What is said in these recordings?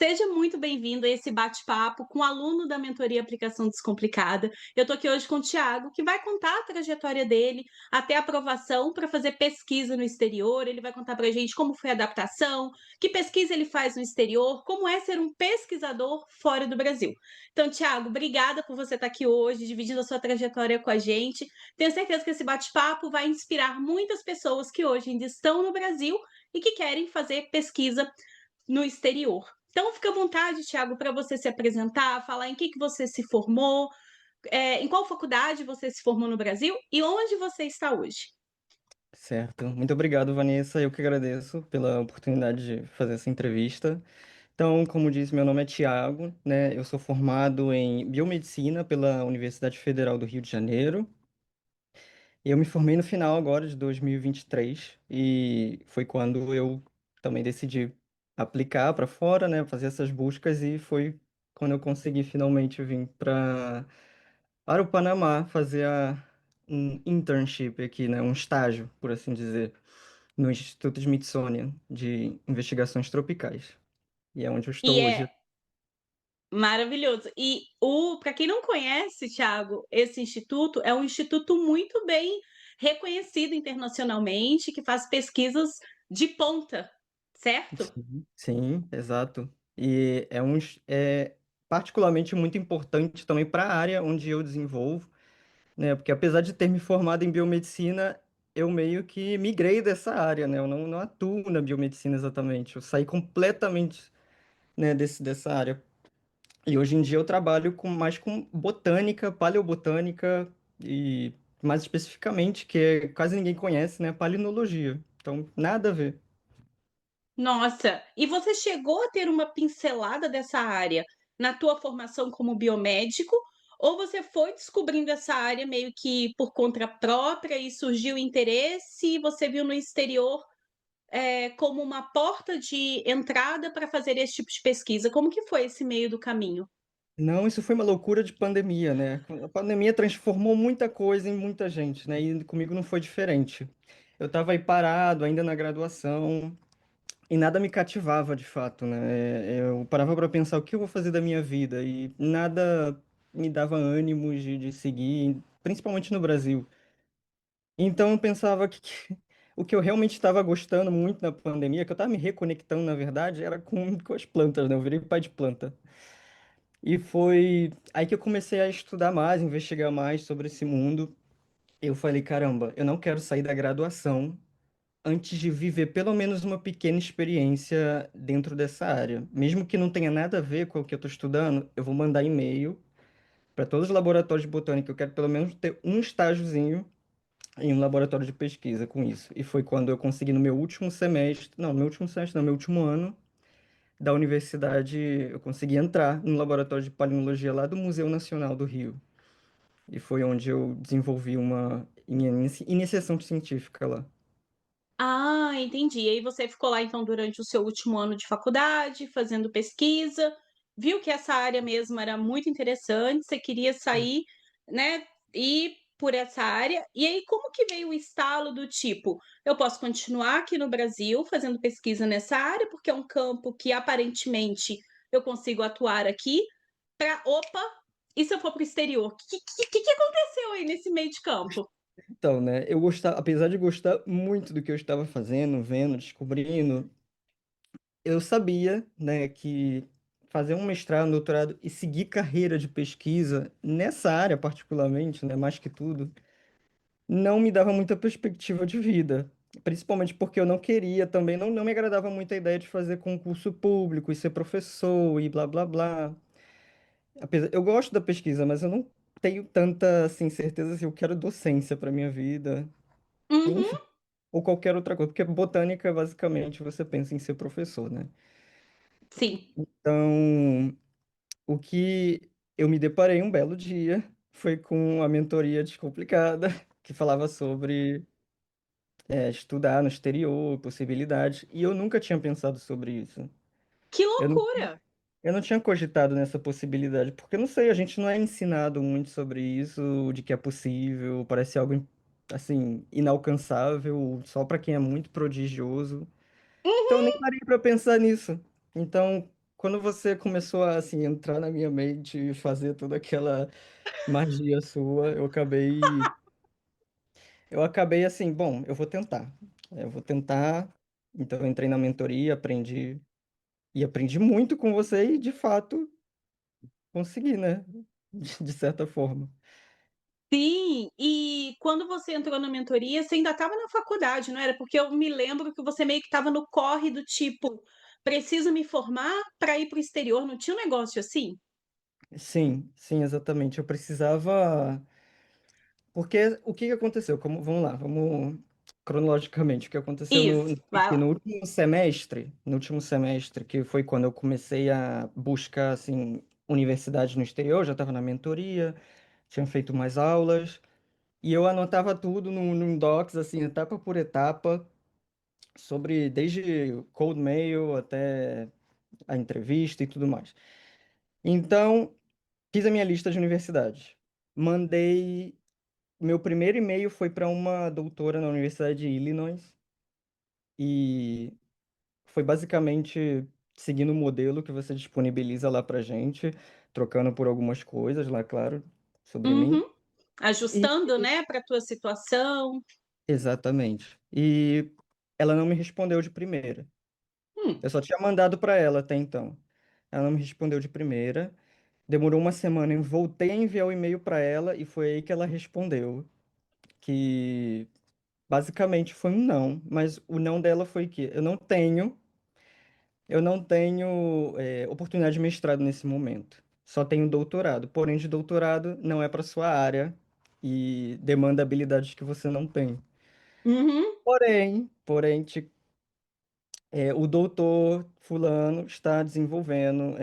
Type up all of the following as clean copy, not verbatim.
Seja muito bem-vindo a esse bate-papo com o aluno da mentoria Aplicação Descomplicada. Eu estou aqui hoje com o Tiago, que vai contar a trajetória dele até a aprovação para fazer pesquisa no exterior. Ele vai contar para a gente como foi a adaptação, que pesquisa ele faz no exterior, como é ser um pesquisador fora do Brasil. Então, Tiago, obrigada por você estar aqui hoje, dividindo a sua trajetória com a gente. Tenho certeza que esse bate-papo vai inspirar muitas pessoas que hoje ainda estão no Brasil e que querem fazer pesquisa no exterior. Então, fica à vontade, Tiago, para você se apresentar, falar em que você se formou, em qual faculdade você se formou no Brasil e onde você está hoje. Certo. Muito obrigado, Vanessa. Eu que agradeço pela oportunidade de fazer essa entrevista. Então, como disse, meu nome é Tiago, né? Eu sou formado em biomedicina pela Universidade Federal do Rio de Janeiro. E eu me formei no final agora de 2023 e foi quando eu também decidi aplicar para fora, né? Fazer essas buscas e foi quando eu consegui finalmente vir para o Panamá fazer um internship aqui, né? Um estágio, por assim dizer, no Instituto Smithsonian de Investigações Tropicais. E é onde eu E estou é hoje. maravilhoso. E o para quem não conhece, Tiago, esse instituto é um instituto muito bem reconhecido internacionalmente, que faz pesquisas de ponta, certo? Sim, sim, exato. E é particularmente muito importante também para a área onde eu desenvolvo, né? Porque apesar de ter me formado em biomedicina, eu meio que migrei dessa área, né? Eu não atuo na biomedicina exatamente. Eu saí completamente, né, dessa área. E hoje em dia eu trabalho mais com botânica, paleobotânica e mais especificamente, quase ninguém conhece, né? Palinologia. Então, nada a ver. Nossa, e você chegou a ter uma pincelada dessa área na tua formação como biomédico, ou você foi descobrindo essa área meio que por conta própria e surgiu o interesse e você viu no exterior, como uma porta de entrada para fazer esse tipo de pesquisa? Como que foi esse meio do caminho? Não, isso foi uma loucura de pandemia, né? A pandemia transformou muita coisa em muita gente, né? E comigo não foi diferente. Eu estava aí parado, ainda na graduação, e nada me cativava de fato, né? Eu parava para pensar o que eu vou fazer da minha vida, e nada me dava ânimo de seguir, principalmente no Brasil. Então eu pensava que o que eu realmente estava gostando muito na pandemia, que eu estava me reconectando, na verdade, era com as plantas, né? Eu virei pai de planta. E foi aí que eu comecei a estudar mais, investigar mais sobre esse mundo. Eu falei, caramba, eu não quero sair da graduação antes de viver pelo menos uma pequena experiência dentro dessa área. Mesmo que não tenha nada a ver com o que eu estou estudando, eu vou mandar e-mail para todos os laboratórios de botânica. Eu quero pelo menos ter um estágiozinho em um laboratório de pesquisa com isso. E foi quando eu consegui no meu último semestre, não, no meu último semestre, não, no meu último ano da universidade, eu consegui entrar no laboratório de palinologia lá do Museu Nacional do Rio. E foi onde eu desenvolvi uma minha iniciação científica lá. Ah, entendi. E aí você ficou lá então durante o seu último ano de faculdade, fazendo pesquisa, viu que essa área mesmo era muito interessante, você queria sair, né, ir por essa área. E aí como que veio o estalo do tipo: "Eu posso continuar aqui no Brasil fazendo pesquisa nessa área, porque é um campo que aparentemente eu consigo atuar aqui", pra "Opa, e se eu for para o exterior?". O que aconteceu aí nesse meio de campo? Então, né, eu gostava, apesar de gostar muito do que eu estava fazendo, vendo, descobrindo, eu sabia, né, que fazer um mestrado, um doutorado e seguir carreira de pesquisa nessa área particularmente, né, mais que tudo, não me dava muita perspectiva de vida. Principalmente porque eu não queria também, não me agradava muito a ideia de fazer concurso público e ser professor e blá blá blá. Eu gosto da pesquisa, mas eu não tenho tanta assim, certeza se eu quero docência para minha vida, Uhum, enfim, ou qualquer outra coisa, porque botânica, basicamente, você pensa em ser professor, né? sim. Então, o que eu me deparei um belo dia foi com a mentoria Descomplicada, que falava sobre estudar no exterior, possibilidades, e eu nunca tinha pensado sobre isso. Que Eu não, loucura! eu não tinha cogitado nessa possibilidade, porque não sei, a gente não é ensinado muito sobre isso, de que é possível, parece algo assim inalcançável, só para quem é muito prodigioso. Então eu nem parei para pensar nisso. Então, quando você começou a, assim, entrar na minha mente e fazer toda aquela magia sua, eu acabei assim, bom, eu vou tentar. Eu vou tentar. Então, eu entrei na mentoria, aprendi, e aprendi muito com você e, de fato, consegui, né? De certa forma. Sim, e quando você entrou na mentoria, você ainda estava na faculdade, não era? Porque eu me lembro que você meio que estava no corre do tipo, preciso me formar para ir para o exterior, não tinha um negócio assim? Sim, sim, exatamente. Eu precisava. Porque o que que aconteceu? Vamos lá, vamos cronologicamente. O que aconteceu Isso, foi vai que lá. no último semestre, que foi quando eu comecei a buscar assim universidade no exterior, já estava na mentoria, tinha feito mais aulas, e eu anotava tudo num docs, assim, etapa por etapa, sobre desde cold mail até a entrevista e tudo mais. Então, fiz a minha lista de universidades. Mandei. Meu primeiro e-mail foi para uma doutora na Universidade de Illinois e foi basicamente seguindo o modelo que você disponibiliza lá para gente, trocando por algumas coisas lá, claro, sobre mim. Uhum. E Ajustando, né, para a tua situação. exatamente. E ela não me respondeu de primeira. Hum, Eu só tinha mandado para ela até então. Ela não me respondeu de primeira. Demorou uma semana, eu voltei a enviar o e-mail para ela e foi aí que ela respondeu que basicamente foi um não, mas o não dela foi que eu não tenho oportunidade de mestrado nesse momento. Só tenho doutorado. Porém, de doutorado não é para sua área e demanda habilidades que você não tem. uhum. Porém, o doutor fulano está desenvolvendo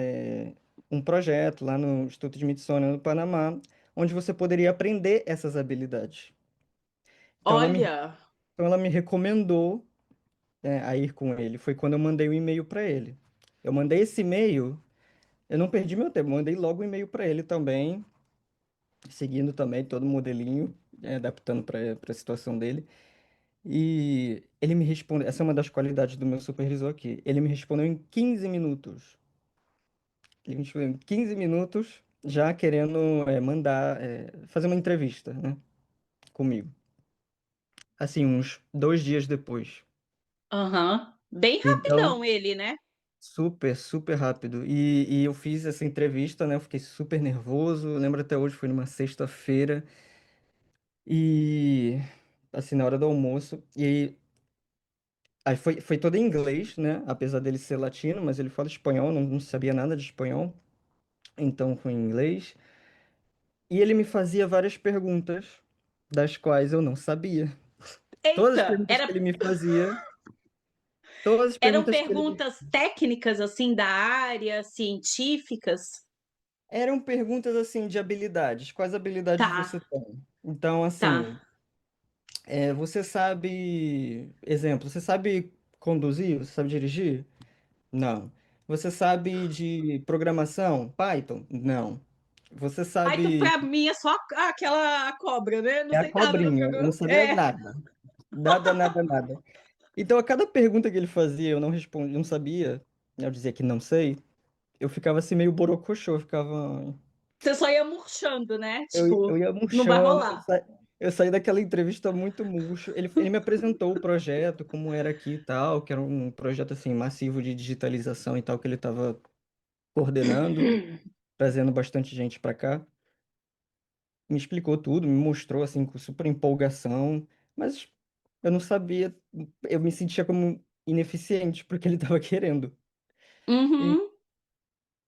um projeto lá no Instituto de Smithsonian no Panamá, onde você poderia aprender essas habilidades. Então, Olha, ela me recomendou a ir com ele. Foi quando eu mandei o e-mail para ele. Eu mandei esse e-mail, eu não perdi meu tempo, mandei logo o e-mail para ele também, seguindo também todo o modelinho, adaptando para a situação dele. E ele me respondeu, essa é uma das qualidades do meu supervisor aqui. Ele me respondeu em 15 minutos. Ele me respondeu em 15 minutos, já querendo fazer uma entrevista, né, comigo. Assim, uns 2 dias depois. aham. Bem Então, rapidão ele, né? super, super rápido. E eu fiz essa entrevista, né? Eu fiquei super nervoso. Eu lembro até hoje, foi numa sexta-feira. E assim, na hora do almoço. E aí foi todo em inglês, né? Apesar dele ser latino, mas ele fala espanhol, não sabia nada de espanhol. Então foi em inglês. E ele me fazia várias perguntas, das quais eu não sabia. Todas as Eita, perguntas que ele me fazia, todas as eram perguntas que ele me perguntas técnicas, assim, da área, científicas? eram perguntas assim de habilidades. Quais habilidades Tá, você tem? Então, tá. assim, você sabe, exemplo, você sabe conduzir? Você sabe dirigir? Não. Você sabe de programação? Python? Não. Você Python sabe. pra mim é só aquela cobra, né? Não É a sei nada do cobrinha. Eu não programa. sabia É. nada. Nada, nada, nada. Então, a cada pergunta que ele fazia, eu não respondia, eu não sabia, eu dizia que não sei, eu ficava assim meio borocochô, eu ficava. Você só ia murchando, né? Eu Tipo, ia não vai murchando, rolar. eu saí daquela entrevista muito murcho. Ele me apresentou o projeto, como era aqui e tal, que era um projeto assim massivo de digitalização e tal, que ele estava coordenando, trazendo bastante gente para cá. Me explicou tudo, me mostrou assim com super empolgação, mas eu não sabia, eu me sentia como ineficiente porque ele estava querendo. E- Uhum,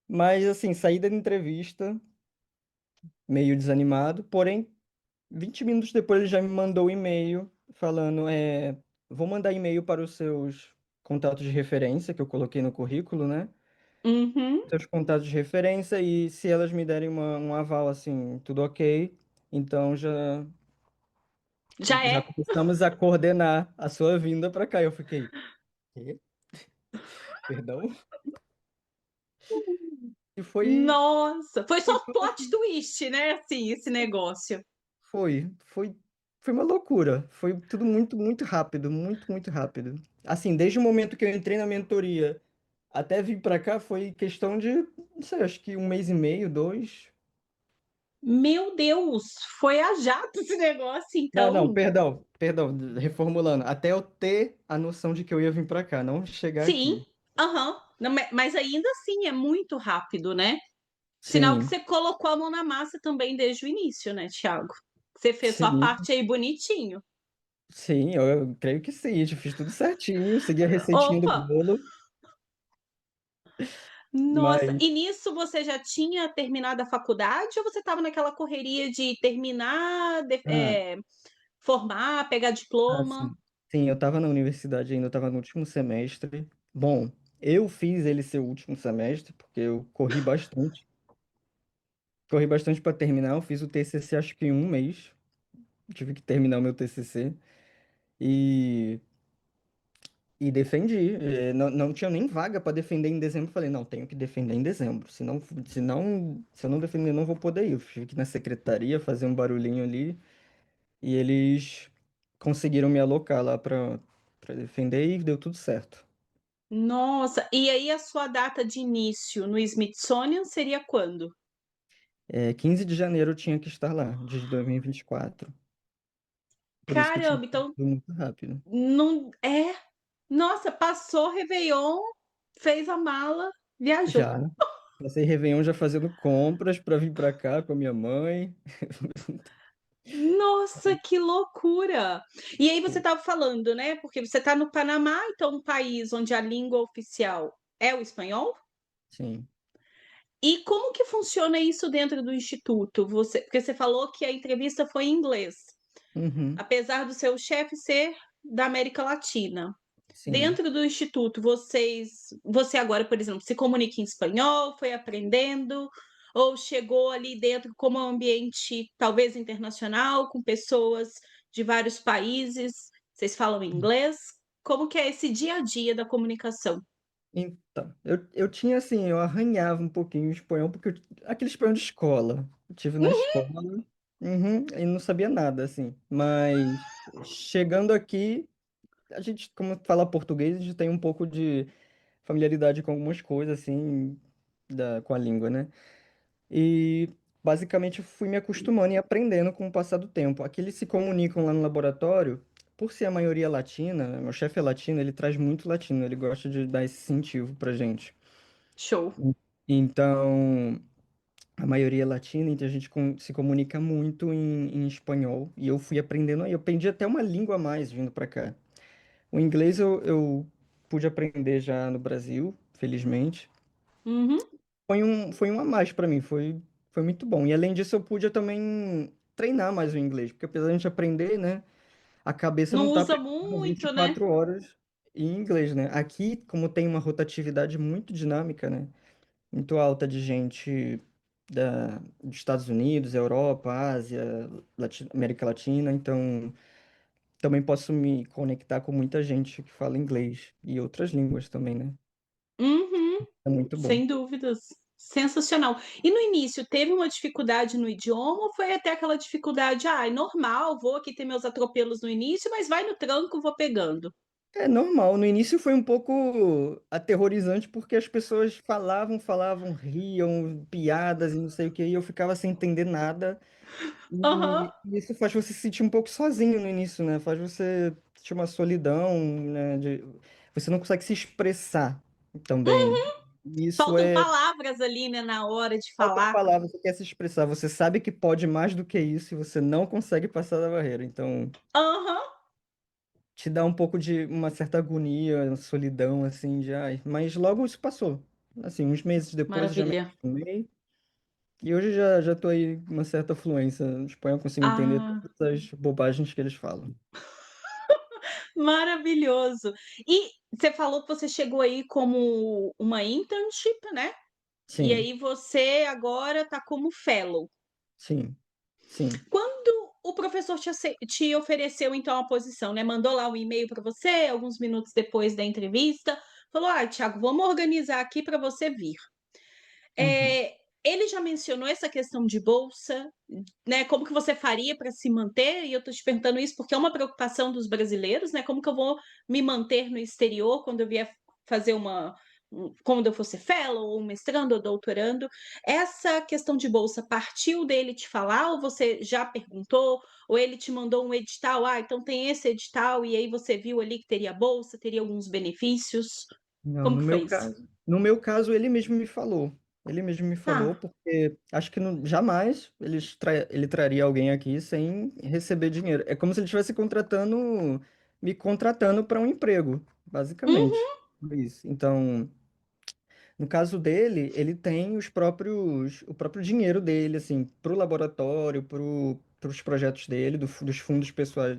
mas assim, saí da entrevista meio desanimado, porém 20 minutos depois ele já me mandou um e-mail falando, vou mandar e-mail para os seus contatos de referência que eu coloquei no currículo, né? uhum. Seus contatos de referência e se elas me derem um aval assim, tudo ok, então Já já é. começamos a coordenar a sua vinda para cá. Eu fiquei, "Quê? Perdão?" E Nossa, foi foi só tudo plot assim. twist, né? Assim, esse negócio. Foi, foi, foi uma loucura. Foi tudo muito, muito rápido, muito, muito rápido. Assim, desde o momento que eu entrei na mentoria. Até vir pra cá foi questão de, não sei, acho que um mês e meio, dois. Meu Deus, foi a jato esse negócio, Não, não, então. perdão, reformulando. Até eu ter a noção de que eu ia vir pra cá, não chegar Sim, aqui. aham. Não, mas ainda assim é muito rápido, né? Sinal que Sim, você colocou a mão na massa também desde o início, né, Thiago? Você fez sua sim, parte aí bonitinho. sim, eu creio que sim. Eu fiz tudo certinho, segui a receitinha do Opa! bolo, Nossa, mas. e nisso você já tinha terminado a faculdade ou você estava naquela correria de terminar, Ah, formar, pegar diploma? sim. Sim, eu tava na universidade ainda, eu tava no último semestre. Bom, eu fiz ele ser o último semestre, porque eu corri bastante. Corri bastante para terminar, eu fiz o TCC acho que em um mês. Tive que terminar o meu TCC. E E defendi. Não, não tinha nem vaga para defender em dezembro. Falei, não, tenho que defender em dezembro. Se eu não defender, eu não vou poder ir. Eu tive que ir na secretaria fazer um barulhinho ali. E eles conseguiram me alocar lá para defender e deu tudo certo. Nossa, e aí a sua data de início no Smithsonian seria quando? 15 de janeiro eu tinha que estar lá, de 2024. Por isso que tinha Caramba, sido então muito rápido. não é. Nossa, passou Réveillon, fez a mala, viajou. Já. Passei Réveillon já fazendo compras para vir para cá com a minha mãe. Nossa, que loucura! E aí você estava falando, né? Porque você está no Panamá, então um país onde a língua oficial é o espanhol. Sim. E como que funciona isso dentro do instituto? Porque você falou que a entrevista foi em inglês, Uhum. apesar do seu chefe ser da América Latina. Sim. Dentro do instituto, você agora, por exemplo, se comunica em espanhol, foi aprendendo, ou chegou ali dentro como um ambiente talvez internacional, com pessoas de vários países, vocês falam inglês? Como que é esse dia a dia da comunicação? Então, eu tinha assim, eu arranhava um pouquinho o espanhol, porque aquele espanhol de escola. Eu tive na escola, e não sabia nada, assim. Mas chegando aqui, a gente, como fala português, a gente tem um pouco de familiaridade com algumas coisas, assim, com a língua, né? E basicamente eu fui me acostumando e aprendendo com o passar do tempo. Aqui eles se comunicam lá no laboratório, por ser a maioria latina, né, meu chefe é latino, ele traz muito latino, ele gosta de dar esse incentivo pra gente. Show. Então, a maioria é latina, então a gente se comunica muito em espanhol. E eu fui aprendendo aí. Eu aprendi até uma língua a mais vindo pra cá. O inglês eu pude aprender já no Brasil, felizmente. Uhum. Foi um a mais pra mim, foi muito bom. E além disso, eu pude também treinar mais o inglês, porque apesar de a gente aprender, né, a cabeça Não não tá usa pensando muito, né? 24 horas em inglês, né? Aqui, como tem uma rotatividade muito dinâmica, né? Muito alta de gente dos Estados Unidos, Europa, Ásia, América Latina, então também posso me conectar com muita gente que fala inglês e outras línguas também, né? Uhum. É muito bom. Sem dúvidas. Sensacional. E no início, teve uma dificuldade no idioma ou foi até aquela dificuldade, é normal, vou aqui ter meus atropelos no início, mas vai no tranco, vou pegando. É normal. No início foi um pouco aterrorizante porque as pessoas falavam, riam, piadas e não sei o que, e eu ficava sem entender nada. Aham. E isso faz você se sentir um pouco sozinho no início, né? Faz você sentir uma solidão, né? Você não consegue se expressar também. Isso Faltam é. palavras ali, né, na hora de Faltam falar. palavras, você quer se expressar. Você sabe que pode mais do que isso e você não consegue passar da barreira. Então, Aham. te dá um pouco de uma certa agonia, solidão, assim, de ai. Mas logo isso passou. Assim, uns meses depois eu já me Maravilha. acostumei. E hoje já tô aí com uma certa fluência. No espanhol eu consigo entender Ah, todas as bobagens que eles falam. maravilhoso. E você falou que você chegou aí como uma internship, né? E Sim, aí você agora está como fellow. sim, sim. Quando o professor te ofereceu então a posição, né? Mandou lá um e-mail para você, alguns minutos depois da entrevista, falou: Thiago, vamos organizar aqui para você vir. Uhum. Ele já mencionou essa questão de bolsa, né? Como que você faria para se manter? E eu estou te perguntando isso porque é uma preocupação dos brasileiros, né? Como que eu vou me manter no exterior quando eu vier fazer quando eu fosse fellow, ou mestrando ou doutorando. Essa questão de bolsa partiu dele te falar ou você já perguntou? Ou ele te mandou um edital: "Ah, então tem esse edital", e aí você viu ali que teria bolsa, teria alguns benefícios? Não, Como que foi isso? no meu caso, ele mesmo me falou. Ele mesmo me falou, Tá. porque acho que jamais ele traria alguém aqui sem receber dinheiro. É como se ele estivesse me contratando para um emprego, basicamente. Uhum, Isso. Então, no caso dele, ele tem o próprio dinheiro dele, assim, para o laboratório, para os projetos dele, dos fundos pessoais,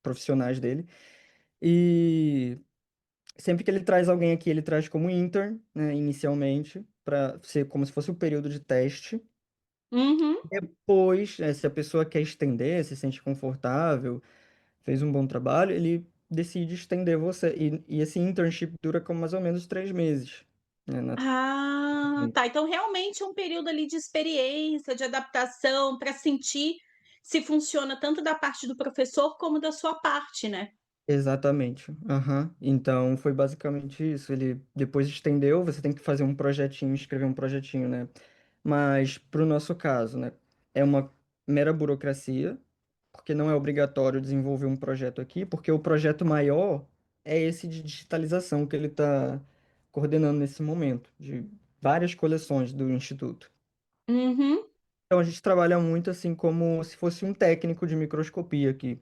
profissionais dele. E sempre que ele traz alguém aqui, ele traz como intern, né, inicialmente, para ser como se fosse o período de teste. uhum. Depois, se a pessoa quer estender, se sente confortável, fez um bom trabalho, ele decide estender você. E esse internship dura como mais ou menos 3 meses, né, Ah, tá. Então realmente é um período ali de experiência, de adaptação, para sentir se funciona tanto da parte do professor como da sua parte, né? Exatamente. Aham. Então foi basicamente isso. Ele depois estendeu, você tem que fazer um projetinho, escrever um projetinho, né? Mas para o nosso caso, né, é uma mera burocracia, porque não é obrigatório desenvolver um projeto aqui, porque o projeto maior é esse de digitalização que ele está coordenando nesse momento, de várias coleções do Instituto. Uhum, Então a gente trabalha muito assim como se fosse um técnico de microscopia aqui,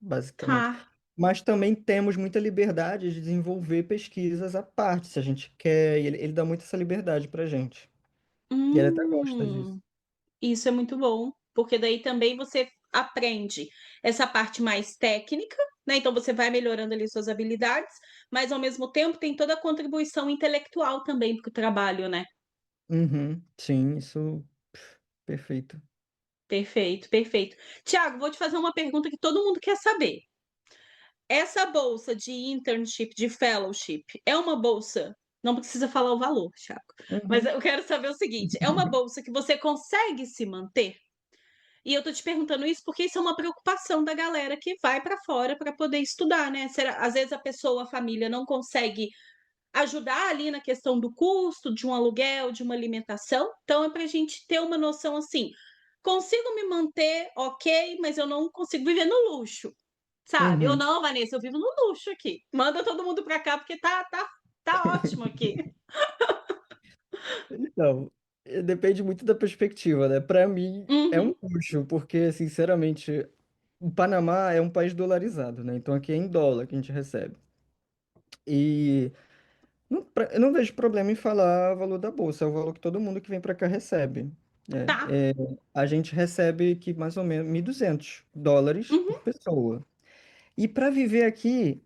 basicamente. tá. Mas também temos muita liberdade de desenvolver pesquisas à parte, se a gente quer, e ele dá muito essa liberdade pra gente. E ele até gosta disso. Hum, isso é muito bom, porque daí também você aprende essa parte mais técnica, né? Então você vai melhorando ali suas habilidades, mas ao mesmo tempo tem toda a contribuição intelectual também para o trabalho, né? Uhum, sim, isso, perfeito. Perfeito, perfeito. Tiago, vou te fazer uma pergunta que todo mundo quer saber. Essa bolsa de internship, de fellowship, é uma bolsa, não precisa falar o valor, Thiago, mas Uhum. eu quero saber o seguinte: é uma bolsa que você consegue se manter? E eu tô te perguntando isso porque isso é uma preocupação da galera que vai para fora para poder estudar, né? Às vezes a pessoa, a família não consegue ajudar ali na questão do custo de um aluguel, de uma alimentação. Então é para a gente ter uma noção assim: consigo me manter, ok, mas eu não consigo viver no luxo. Sabe? Eu Uhum. não, Vanessa, eu vivo no luxo aqui. Manda todo mundo pra cá porque tá ótimo aqui. Então, depende muito da perspectiva, né? Para mim é um Uhum, luxo, porque, sinceramente, o Panamá é um país dolarizado, né? Então aqui é em dólar que a gente recebe. E eu não vejo problema em falar o valor da bolsa, é o valor que todo mundo que vem para cá recebe. Né? tá. A gente recebe aqui mais ou menos US$ 1.200 Uhum, por pessoa. E para viver aqui,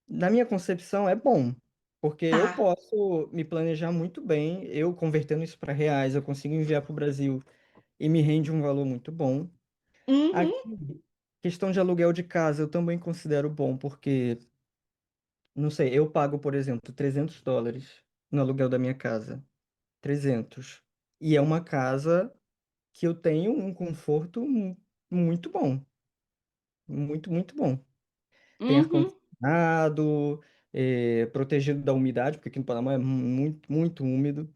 na minha concepção, é bom, porque eu tá. posso me planejar muito bem, eu convertendo isso para reais, eu consigo enviar para o Brasil e me rende um valor muito bom. Uhum, Aqui, questão de aluguel de casa, eu também considero bom, porque, não sei, eu pago, por exemplo, US$ 300 no aluguel da minha casa. 300. E é uma casa que eu tenho um conforto muito bom. Muito, muito bom. Tem uhum. ar-condicionado, protegido da umidade, porque aqui no Panamá é muito, muito úmido.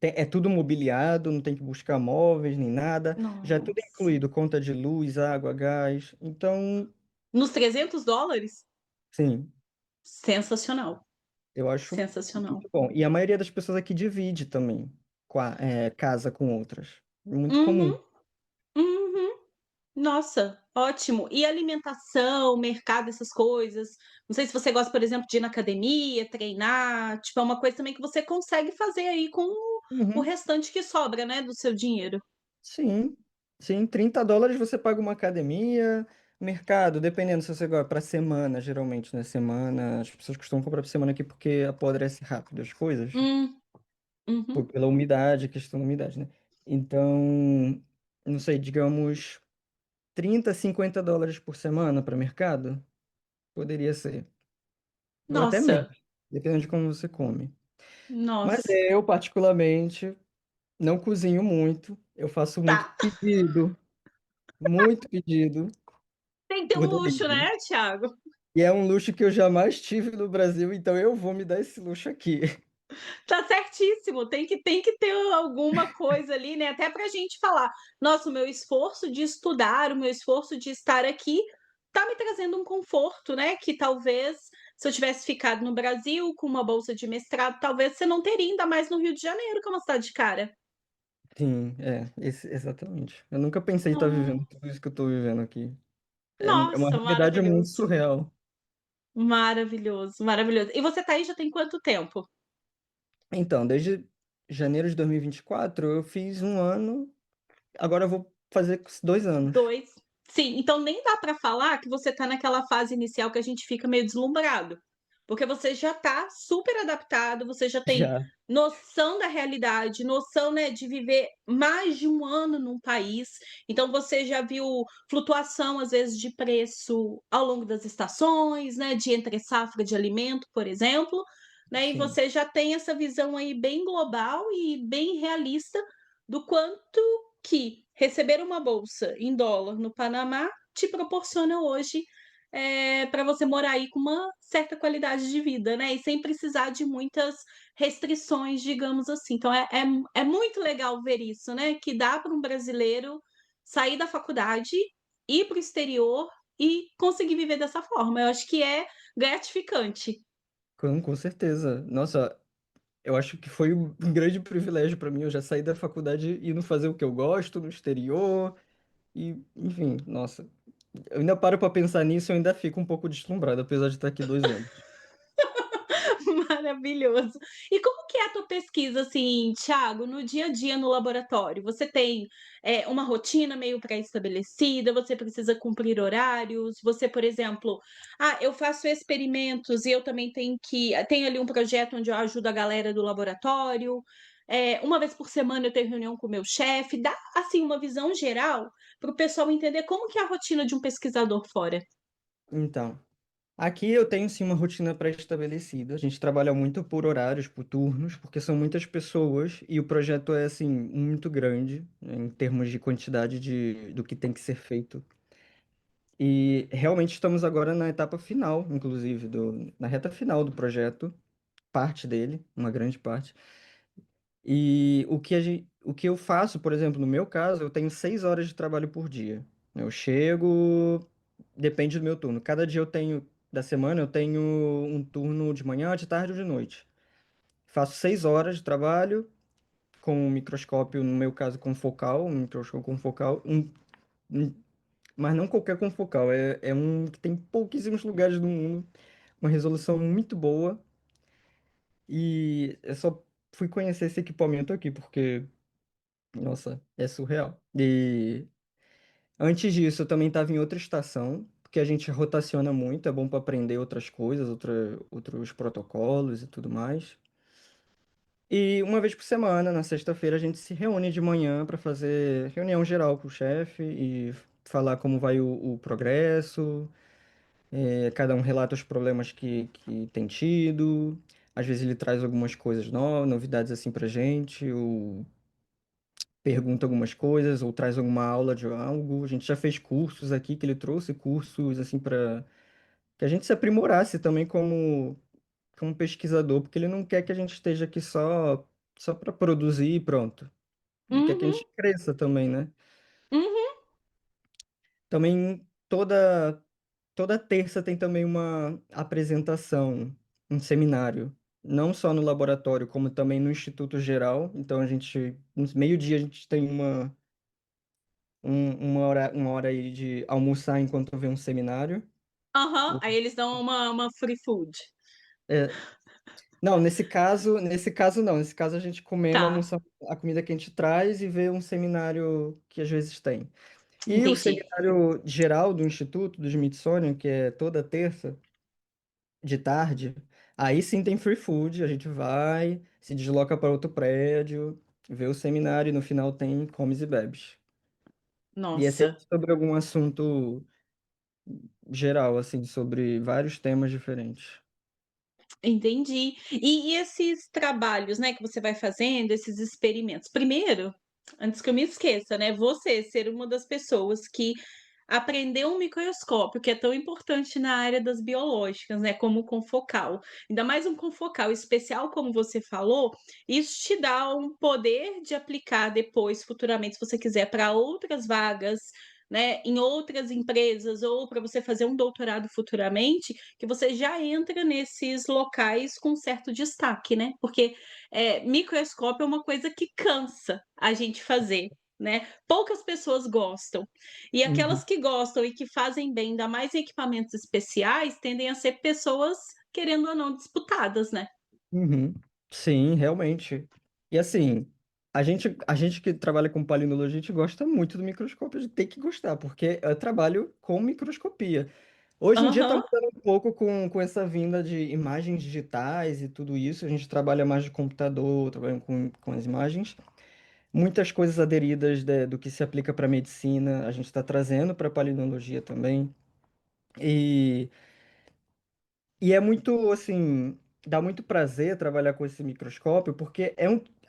É tudo mobiliado, não tem que buscar móveis nem nada. Já é tudo Nossa. incluído, conta de luz, água, gás. Então, Nos US$ 300? sim, Sensacional, eu acho sensacional. muito bom. E a maioria das pessoas aqui divide também casa com outras. Muito comum. Uhum, uhum. Nossa, ótimo. E alimentação, mercado, essas coisas? Não sei se você gosta, por exemplo, de ir na academia, treinar, tipo, é uma coisa também que você consegue fazer aí com o Uhum. restante que sobra, né, do seu dinheiro. Sim, sim, US$ 30 você paga uma academia, mercado, dependendo se você gosta, para semana, geralmente, né? Semana, as pessoas costumam comprar por semana aqui porque apodrece rápido as coisas, Hum, uhum. pela umidade, questão da umidade, né? Então, não sei, digamos, US$ 30, US$ 50 por semana para mercado, poderia ser, ou até menos, Nossa, dependendo de como você come. Mas nossa. eu, particularmente, não cozinho muito, eu faço muito Tá. pedido, muito pedido. Tem que ter um Por luxo, delivery. né, Thiago? E é um luxo que eu jamais tive no Brasil, então eu vou me dar esse luxo aqui. Tá certíssimo, tem que ter alguma coisa ali, né, até pra gente falar: "Nossa, o meu esforço de estudar, o meu esforço de estar aqui, tá me trazendo um conforto", né, que talvez se eu tivesse ficado no Brasil com uma bolsa de mestrado, talvez você não teria, ainda mais no Rio de Janeiro, que é uma cidade cara. Sim, exatamente. Eu nunca pensei em estar Ah, vivendo tudo isso que eu estou vivendo aqui. É uma nossa, realidade muito maravilhoso, surreal. maravilhoso, maravilhoso. E você tá aí já tem quanto tempo? Então, desde janeiro de 2024, eu fiz um ano, agora eu vou fazer 2 anos. 2. Sim, então nem dá para falar que você está naquela fase inicial que a gente fica meio deslumbrado, porque você já está super adaptado, você já tem Já, noção da realidade, noção, né, de viver mais de um ano num país, então você já viu flutuação, às vezes, de preço ao longo das estações, né, de entre safra de alimento, por exemplo, né, e sim, você já tem essa visão aí bem global e bem realista do quanto que receber uma bolsa em dólar no Panamá te proporciona hoje, para você morar aí com uma certa qualidade de vida, né, e sem precisar de muitas restrições, digamos assim. Então é muito legal ver isso, né, que dá para um brasileiro sair da faculdade, ir para o exterior e conseguir viver dessa forma. Eu acho que é gratificante. com certeza. Nossa, eu acho que foi um grande privilégio para mim. Eu já saí da faculdade indo fazer o que eu gosto no exterior. E, enfim, nossa, eu ainda paro para pensar nisso e eu ainda fico um pouco deslumbrado, apesar de estar aqui 2 anos. Maravilhoso. E como que é a tua pesquisa, assim, Thiago, no dia a dia no laboratório? Você tem, uma rotina meio pré-estabelecida? Você precisa cumprir horários? Você, por exemplo: "Ah, eu faço experimentos e eu também tenho ali um projeto onde eu ajudo a galera do laboratório". Uma vez por semana eu tenho reunião com o meu chefe. Dá, assim, uma visão geral para o pessoal entender como que é a rotina de um pesquisador fora. Então, aqui eu tenho sim uma rotina pré-estabelecida. A gente trabalha muito por horários, por turnos, porque são muitas pessoas e o projeto é assim muito grande, né, em termos de quantidade do que tem que ser feito. E realmente estamos agora na etapa final, inclusive, na reta final do projeto, parte dele, uma grande parte. E o que eu faço, por exemplo, no meu caso, eu tenho 6 horas de trabalho por dia. Eu chego, depende do meu turno. Cada dia da semana, eu tenho um turno de manhã, de tarde ou de noite. Faço 6 horas de trabalho com um microscópio, no meu caso, com focal, um microscópio com focal, mas não qualquer confocal, é um que tem pouquíssimos lugares do mundo, uma resolução muito boa, e eu só fui conhecer esse equipamento aqui, porque, nossa, é surreal. E antes disso, eu também estava em outra estação, porque a gente rotaciona muito, é bom para aprender outras coisas, outros protocolos e tudo mais. E uma vez por semana, na sexta-feira, a gente se reúne de manhã para fazer reunião geral com o chefe e falar como vai o progresso. Cada um relata os problemas que tem tido. Às vezes ele traz algumas coisas novas, novidades assim pra gente, ou pergunta algumas coisas, ou traz alguma aula de algo. A gente já fez cursos aqui, que ele trouxe cursos assim para que a gente se aprimorasse também como pesquisador, porque ele não quer que a gente esteja aqui só para produzir e pronto. Ele quer que a Uhum, gente cresça também, né? uhum. Também toda terça tem também uma apresentação, um seminário, não só no laboratório, como também no Instituto Geral. Então no meio-dia a gente tem uma hora aí de almoçar enquanto vê um seminário. Aham, O- aí eles dão uma free food. é, não, nesse caso não. Nesse caso a gente comendo, Tá, almoçando a comida que a gente traz e vê um seminário que às vezes tem. E o entendi. seminário geral do Instituto, do Smithsonian, que é toda terça, de tarde, aí sim tem free food, a gente vai, se desloca para outro prédio, vê o seminário e no final tem comes e bebes. E é sempre Nossa, sobre algum assunto geral, assim, sobre vários temas diferentes. entendi. E esses trabalhos, né, que você vai fazendo, esses experimentos. Primeiro, antes que eu me esqueça, né, você ser uma das pessoas que aprender um microscópio, que é tão importante na área das biológicas, né, como o confocal, ainda mais um confocal especial, como você falou, isso te dá um poder de aplicar depois, futuramente, se você quiser, para outras vagas, né, em outras empresas, ou para você fazer um doutorado futuramente, que você já entra nesses locais com certo destaque, né? Porque microscópio é uma coisa que cansa a gente fazer, né? Poucas pessoas gostam. E aquelas Uhum, que gostam e que fazem bem, ainda mais em equipamentos especiais, tendem a ser pessoas, querendo ou não, disputadas, né? uhum. Sim, realmente. E assim, a gente que trabalha com palinologia, a gente gosta muito do microscópio, a gente tem que gostar, porque eu trabalho com microscopia. Hoje em dia está Aham. mudando um pouco com essa vinda de imagens digitais e tudo isso. A gente trabalha mais de computador, trabalha com as imagens. Muitas coisas aderidas do que se aplica para medicina, a gente está trazendo para a palinologia também. E, e é muito, assim, dá muito prazer trabalhar com esse microscópio, porque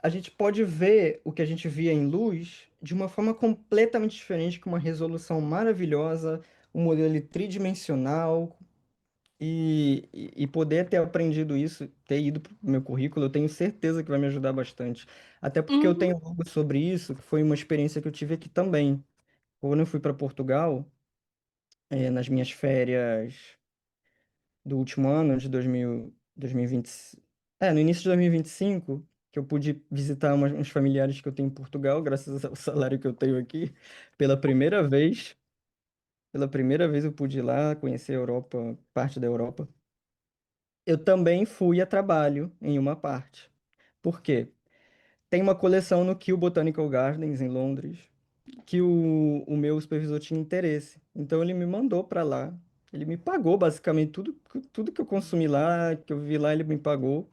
a gente pode ver o que a gente via em luz de uma forma completamente diferente, com uma resolução maravilhosa, um modelo tridimensional, e poder ter aprendido isso, ter ido para o meu currículo, eu tenho certeza que vai me ajudar bastante. Até porque eu Uhum, tenho algo sobre isso, que foi uma experiência que eu tive aqui também. Quando eu fui para Portugal, nas minhas férias do último ano, de 2020, no início de 2025, que eu pude visitar uns familiares que eu tenho em Portugal, graças ao salário que eu tenho aqui, pela primeira vez. Pela primeira vez eu pude ir lá conhecer a Europa, parte da Europa. Eu também fui a trabalho em uma parte. Por quê? Tem uma coleção no Kew Botanical Gardens, em Londres, que o meu supervisor tinha interesse. Então ele me mandou para lá. Ele me pagou basicamente tudo que eu consumi lá, que eu vi lá, ele me pagou.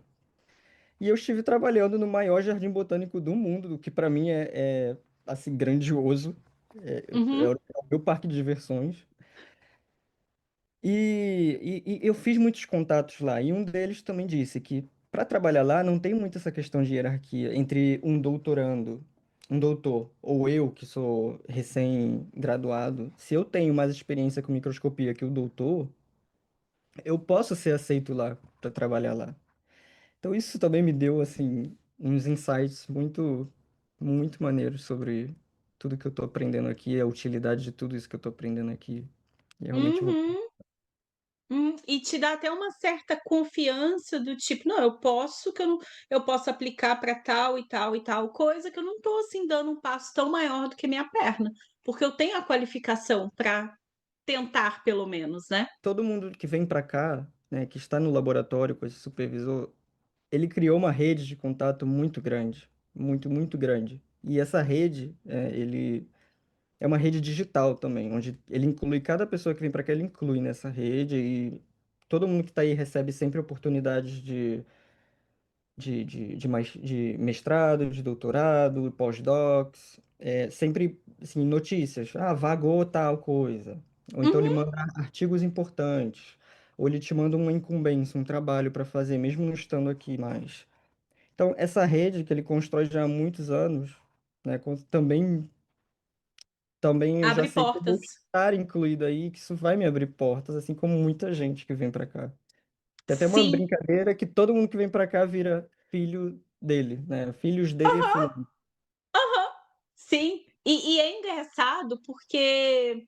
E eu estive trabalhando no maior jardim botânico do mundo, o que para mim é assim grandioso. É uhum, o meu parque de diversões. E eu fiz muitos contatos lá, e um deles também disse que para trabalhar lá não tem muito essa questão de hierarquia entre um doutorando, um doutor, ou eu que sou recém-graduado. Se eu tenho mais experiência com microscopia que o doutor, eu posso ser aceito lá para trabalhar lá. Então isso também me deu assim uns insights muito maneiros sobre tudo que eu estou aprendendo aqui, a utilidade de tudo isso que eu estou aprendendo aqui. E realmente vou. uhum. E te dá até uma certa confiança do tipo, não, eu posso que eu posso aplicar para tal e tal e tal coisa que eu não estou assim dando um passo tão maior do que minha perna, porque eu tenho a qualificação para tentar pelo menos, né? Todo mundo que vem para cá, né, que está no laboratório com esse supervisor, ele criou uma rede de contato muito grande, muito grande. E essa rede, ele é uma rede digital também, onde ele inclui cada pessoa que vem para cá, ele inclui nessa rede e todo mundo que está aí recebe sempre oportunidades de mestrado, de doutorado, pós-docs, sempre assim, notícias. Ah, vagou tal coisa. Ou então ele Uhum. manda artigos importantes. Ou ele te manda uma incumbência, um trabalho para fazer, mesmo não estando aqui mais. Então, essa rede que ele constrói já há muitos anos, né, também eu já Abre sei que eu vou portas. estar incluído aí, que isso vai me abrir portas, assim como muita gente que vem para cá. Tem até uma Sim. brincadeira que todo mundo que vem pra cá vira filho dele, né? Filhos de Aham, fulano. aham. Sim. E é engraçado porque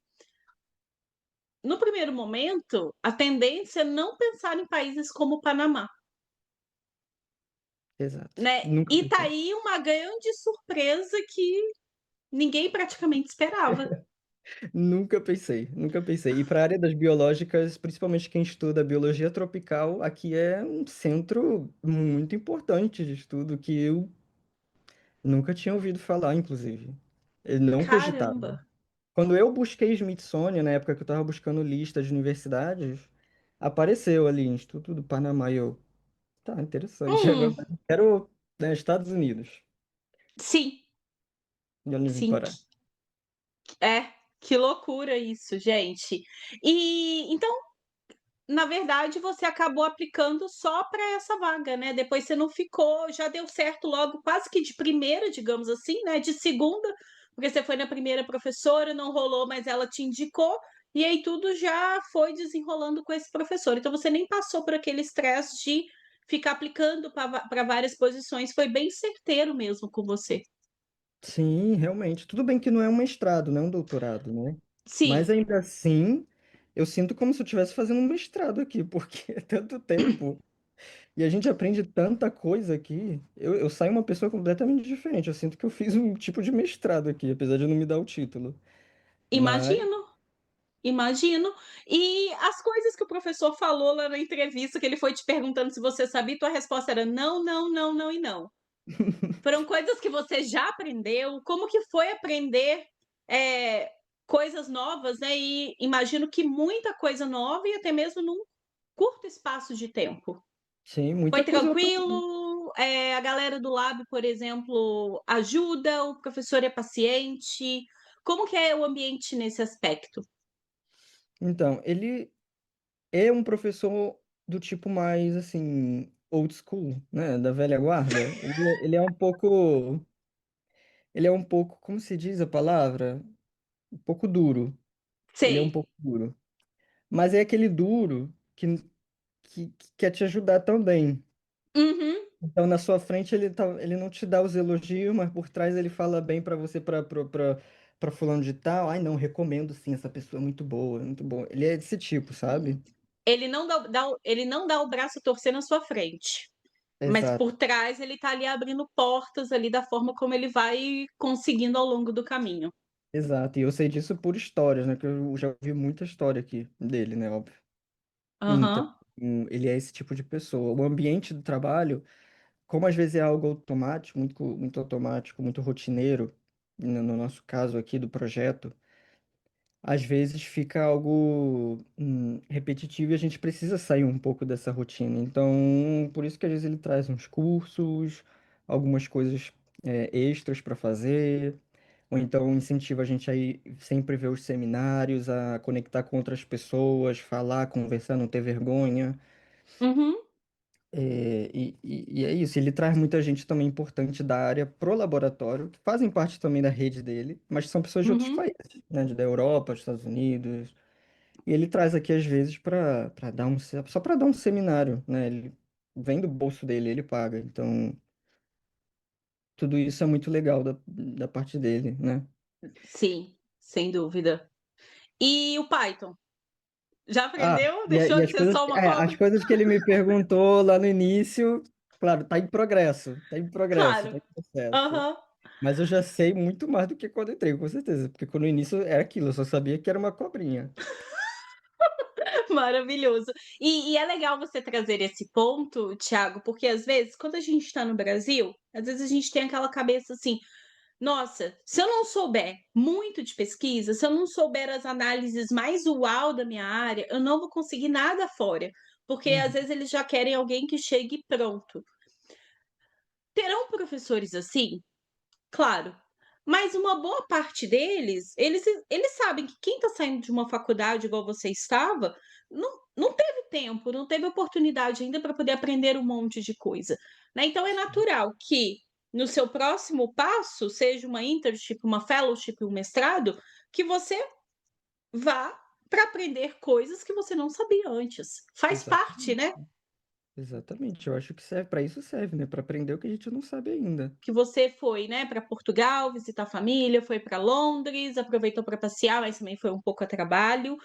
no primeiro momento a tendência é não pensar em países como o Panamá, Exato. né? Nunca E tá pensei. aí uma grande surpresa que ninguém praticamente esperava. Nunca pensei, nunca pensei. E para a área das biológicas, principalmente quem estuda biologia tropical, aqui é um centro muito importante de estudo que eu nunca tinha ouvido falar, inclusive. Eu não cogitava. Caramba. Quando eu busquei Smithsonian, na época que eu estava buscando lista de universidades, apareceu ali, Instituto do Panamá, e eu, tá, interessante. Agora Hum, eu quero, né, Estados Unidos. sim, E onde eu vim sim. parar? Que loucura isso, gente. E então, na verdade, você acabou aplicando só para essa vaga, né? Depois você não ficou, já deu certo logo, quase que de primeira, digamos assim, né? De segunda, porque você foi na primeira professora, não rolou, mas ela te indicou, e aí tudo já foi desenrolando com esse professor. Então você nem passou por aquele estresse de ficar aplicando para várias posições, foi bem certeiro mesmo com você. Sim, realmente. Tudo bem que não é um mestrado, não é um doutorado, né? Mas Sim, ainda assim, eu sinto como se eu estivesse fazendo um mestrado aqui, porque é tanto tempo. E a gente aprende tanta coisa aqui. Eu saio uma pessoa completamente diferente. Eu sinto que eu fiz um tipo de mestrado aqui, apesar de não me dar o título. Mas, imagino. Imagino. E as coisas que o professor falou lá na entrevista, que ele foi te perguntando se você sabia, tua resposta era não, não, não, não e não. Foram coisas que você já aprendeu? Como que foi aprender, eh, coisas novas, né, e imagino que muita coisa nova e até mesmo num curto espaço de tempo. sim, Foi muita coisa eu aprendi. tranquilo? A galera do lab, por exemplo, ajuda? O professor é paciente? Como que é o ambiente nesse aspecto? Então, ele é um professor do tipo mais, assim, old school, né? Da velha guarda. Ele é um pouco. Ele é um pouco, como se diz a palavra? Um pouco duro. Ele é um Sei. pouco duro. Mas é aquele duro que quer te ajudar também. Uhum. Então, na sua frente, ele não te dá os elogios, mas por trás ele fala bem pra você, pra fulano de tal. Ai, não, recomendo sim, essa pessoa é muito boa, é muito boa. Ele é desse tipo, sabe? Ele não dá o braço a torcer na sua frente, mas Exato, por trás ele tá ali abrindo portas ali da forma como ele vai conseguindo ao longo do caminho. exato. E eu sei disso por histórias, né? Que eu já ouvi muita história aqui dele, né? Óbvio. Então, Aham. ele é esse tipo de pessoa. O ambiente do trabalho, como às vezes é algo automático, muito automático, muito rotineiro, no nosso caso aqui do projeto, às vezes fica algo repetitivo e a gente precisa sair um pouco dessa rotina. Então, por isso que às vezes ele traz uns cursos, algumas coisas extras para fazer, ou então incentiva a gente a ir sempre ver os seminários, a conectar com outras pessoas, falar, conversar, não ter vergonha. Uhum, E é isso, ele traz muita gente também importante da área pro laboratório, que fazem parte também da rede dele, mas são pessoas de outros uhum. países, né, da Europa, dos Estados Unidos. E ele traz aqui às vezes para dar só para dar um seminário, né? Ele vem do bolso dele, ele paga. Então, tudo isso é muito legal da parte dele, né? Sim, sem dúvida. E o Python? Já Ah, aprendeu? Deixou e de ser só uma as cobra? coisas que ele me perguntou lá no início, claro, tá Claro. em processo. Aham. Mas eu já sei muito mais do que quando entrei, com certeza. Porque quando no início era aquilo, eu só sabia que era uma cobrinha. Maravilhoso. E é legal você trazer esse ponto, Thiago, porque às vezes, quando a gente está no Brasil, às vezes a gente tem aquela cabeça assim: nossa, se eu não souber muito de pesquisa, se eu não souber as análises mais uau da minha área, eu não vou conseguir nada fora. Porque às Uhum. vezes eles já querem alguém que chegue pronto. Terão professores assim? Claro. Mas uma boa parte deles, eles sabem que quem está saindo de uma faculdade igual você estava, não teve tempo, não teve oportunidade ainda para poder aprender um monte de coisa, né. Então é natural que no seu próximo passo, seja uma internship, uma fellowship, um mestrado, que você vá para aprender coisas que você não sabia antes. Faz parte, Exatamente. né. Exatamente. Eu acho que serve para isso serve, né? Para aprender o que a gente não sabe ainda. Que você foi, né, para Portugal visitar a família, foi para Londres, aproveitou para passear, mas também foi um pouco a trabalho.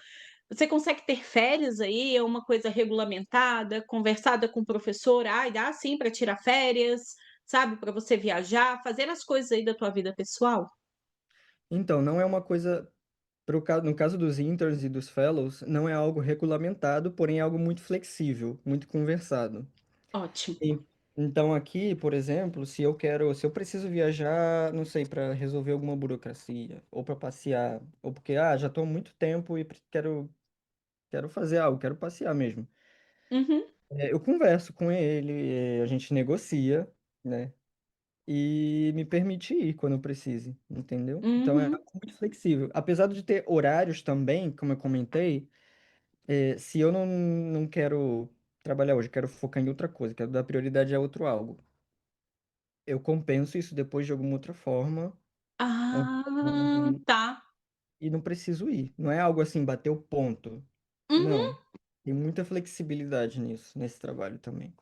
Você consegue ter férias aí? É uma coisa regulamentada, conversada com o professor? Ai, dá sim para tirar férias, sabe, para você viajar, fazer as coisas aí da tua vida pessoal? Então, não é uma coisa, no caso dos interns e dos fellows, não é algo regulamentado, porém é algo muito flexível, muito conversado. Ótimo. E- Então aqui, por exemplo, se eu preciso viajar, não sei, para resolver alguma burocracia, ou para passear, ou porque já estou há muito tempo e quero fazer algo, quero passear mesmo. Uhum, Eu converso com ele, a gente negocia, né? E me permite ir quando eu precise, entendeu? Então é uhum. algo muito flexível. Apesar de ter horários também, como eu comentei, se eu não quero trabalhar hoje, quero focar em outra coisa, quero dar prioridade a outro algo. Eu compenso isso depois de alguma outra forma, Ah, onde eu Não- tá. e não preciso ir. Não é algo assim, bater o ponto. Uhum. Não. Tem muita flexibilidade nisso, nesse trabalho também.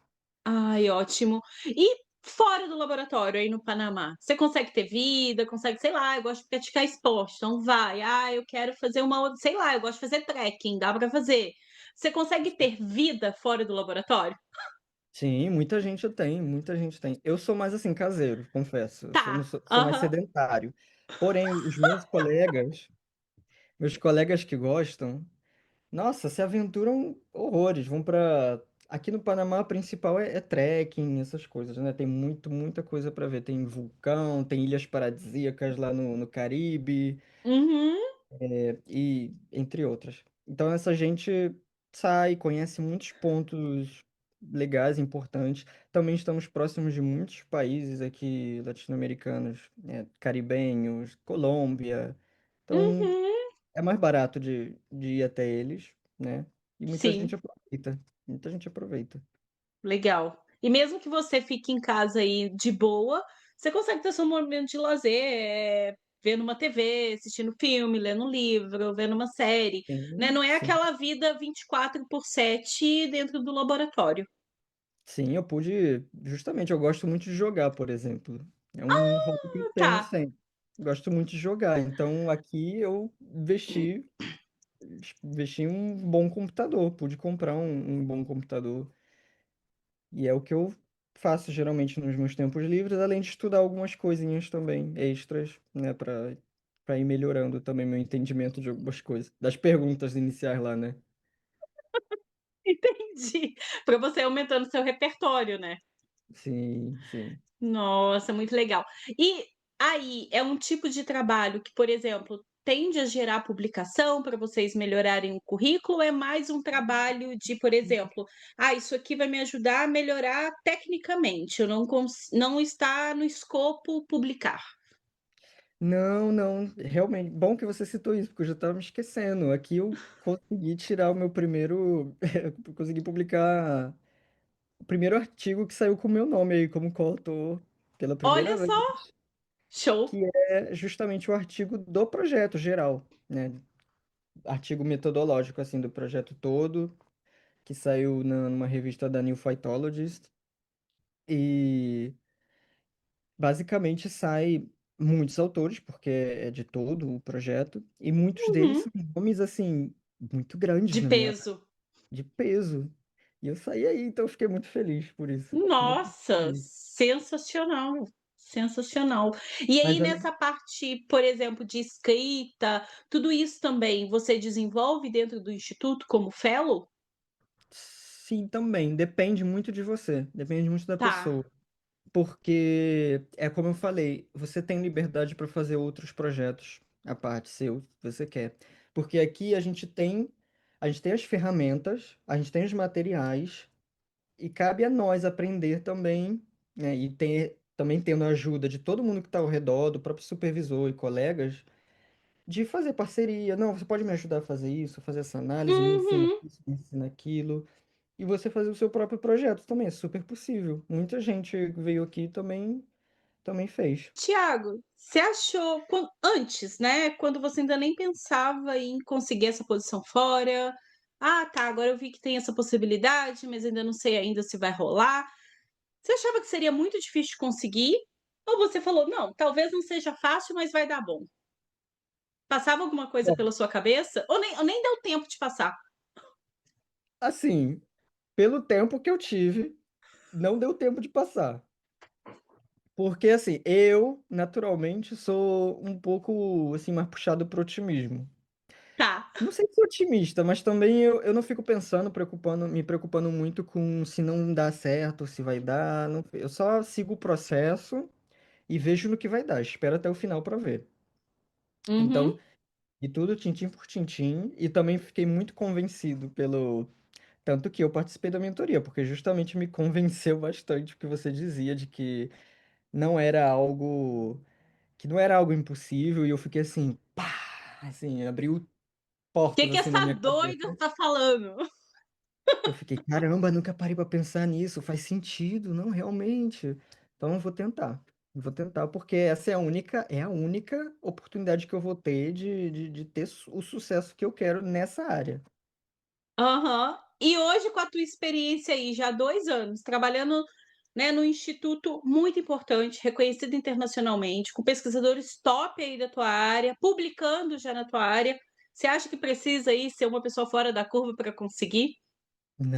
Ai, ótimo. E fora do laboratório, aí no Panamá, você consegue ter vida, consegue, sei lá, eu gosto de praticar esporte, então vai. Ah, eu quero fazer sei lá, eu gosto de fazer trekking, dá pra fazer. Você consegue ter vida fora do laboratório? Sim, muita gente tem, muita gente tem. Eu sou mais assim, caseiro, confesso. Eu sou, não Tá. sou, sou mais Aham. sedentário. Porém, os meus colegas que gostam, nossa, se aventuram horrores. Vão para aqui no Panamá, a principal é trekking, essas coisas, né? Tem muita coisa para ver. Tem vulcão, tem ilhas paradisíacas lá no Caribe, Uhum. e entre outras. Então essa gente sai, conhece muitos pontos legais, importantes. Também estamos próximos de muitos países aqui latino-americanos, caribenhos, Colômbia. Então Uhum. é mais barato de ir até eles, né? E muita gente Sim. aproveita. Muita gente aproveita. Legal. E mesmo que você fique em casa aí de boa, você consegue ter seu momento de lazer, vendo uma TV, assistindo filme, lendo um livro, vendo uma série, né? Sim, Não é sim. aquela vida 24/7 dentro do laboratório. Sim, eu pude. Justamente, eu gosto muito de jogar, por exemplo. É um hobby que eu tenho Tá. sempre. Gosto muito de jogar. Então, aqui eu investi em um bom computador. Pude comprar um bom computador. E é o que eu faço geralmente nos meus tempos livres, além de estudar algumas coisinhas também, extras, né, para ir melhorando também meu entendimento de algumas coisas. Das perguntas iniciais lá, né? Entendi. Para você ir aumentando seu repertório, né? Sim, sim. Nossa, muito legal. E aí, é um tipo de trabalho que, por exemplo, tende a gerar publicação para vocês melhorarem o currículo, ou é mais um trabalho de, por exemplo, ah, isso aqui vai me ajudar a melhorar tecnicamente, eu não está no escopo publicar. Não, não, realmente, bom que você citou isso, porque eu já estava me esquecendo. Aqui eu consegui tirar o meu primeiro, consegui publicar o primeiro artigo que saiu com o meu nome aí como coautor pela primeira Olha vez, só, show. que é justamente o artigo do projeto geral, né? Artigo metodológico, assim, do projeto todo, que saiu numa revista da New Phytologist, e basicamente sai muitos autores, porque é de todo o projeto, e muitos deles Uhum. são nomes, assim, muito grandes De na minha área, peso. de peso. E eu saí aí, então eu fiquei muito feliz por isso. Muito Nossa, feliz. sensacional, sensacional. E aí Mas além nessa parte, por exemplo, de escrita, tudo isso também você desenvolve dentro do instituto como fellow? sim, também, depende muito de você, depende muito da Tá. pessoa. Porque é como eu falei, você tem liberdade para fazer outros projetos à parte seu, se você quer. Porque aqui a gente tem as ferramentas, a gente tem os materiais e cabe a nós aprender também, né? E também tendo a ajuda de todo mundo que está ao redor, do próprio supervisor e colegas, de fazer parceria. Não, você pode me ajudar a fazer isso, fazer essa análise, me ensina Uhum. isso, me ensina aquilo. E você fazer o seu próprio projeto também, é super possível. Muita gente veio aqui também fez. Tiago, você achou antes, né, quando você ainda nem pensava em conseguir essa posição fora, ah, tá, agora eu vi que tem essa possibilidade, mas ainda não sei ainda se vai rolar. Você achava que seria muito difícil de conseguir? Ou você falou: "Não, talvez não seja fácil, mas vai dar bom"? Passava alguma coisa Bom, pela sua cabeça? Ou nem deu tempo de passar? assim, pelo tempo que eu tive, não deu tempo de passar. Porque, assim, eu, naturalmente, sou um pouco, assim, mais puxado pro otimismo. Tá. Não sei se otimista, mas também eu não fico pensando, me preocupando muito com se não dá certo, se vai dar. Eu só sigo o processo e vejo no que vai dar. Espero até o final para ver. Uhum. Então, e tudo tintim por tintim. E também fiquei muito convencido pelo. Tanto que eu participei da mentoria, porque justamente me convenceu bastante o que você dizia de que não era algo. Que não era algo impossível. E eu fiquei assim, pá! Assim, abriu O "Que portas que assim na essa minha doida cabeça. tá falando?" Eu fiquei, caramba, nunca parei pra pensar nisso, faz sentido, não, realmente. Então eu vou tentar. Vou tentar, porque essa é a única oportunidade que eu vou ter de ter o sucesso que eu quero nessa área. Aham. E hoje, com a tua experiência aí, já há 2 anos, trabalhando, né, num instituto muito importante, reconhecido internacionalmente, com pesquisadores top aí da tua área, publicando já na tua área, você acha que precisa aí ser uma pessoa fora da curva para conseguir?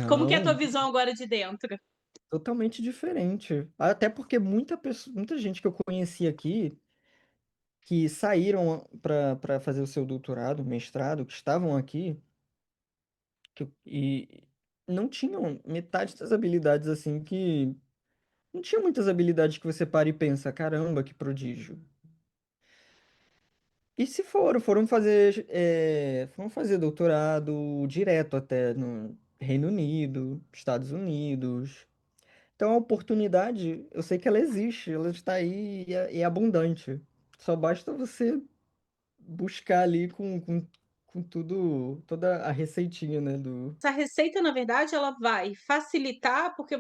Como que é a tua Não, visão agora de dentro? totalmente diferente. Até porque muita gente que eu conheci aqui, que saíram para fazer o seu doutorado, mestrado, que estavam aqui, e não tinham metade das habilidades assim que. Não tinha muitas habilidades que você para e pensa, caramba, que prodígio. E se foram fazer doutorado direto até no Reino Unido, Estados Unidos. Então a oportunidade, eu sei que ela existe, ela está aí e é abundante. Só basta você buscar ali com tudo, toda a receitinha, né, do... Essa receita, na verdade, ela vai facilitar, porque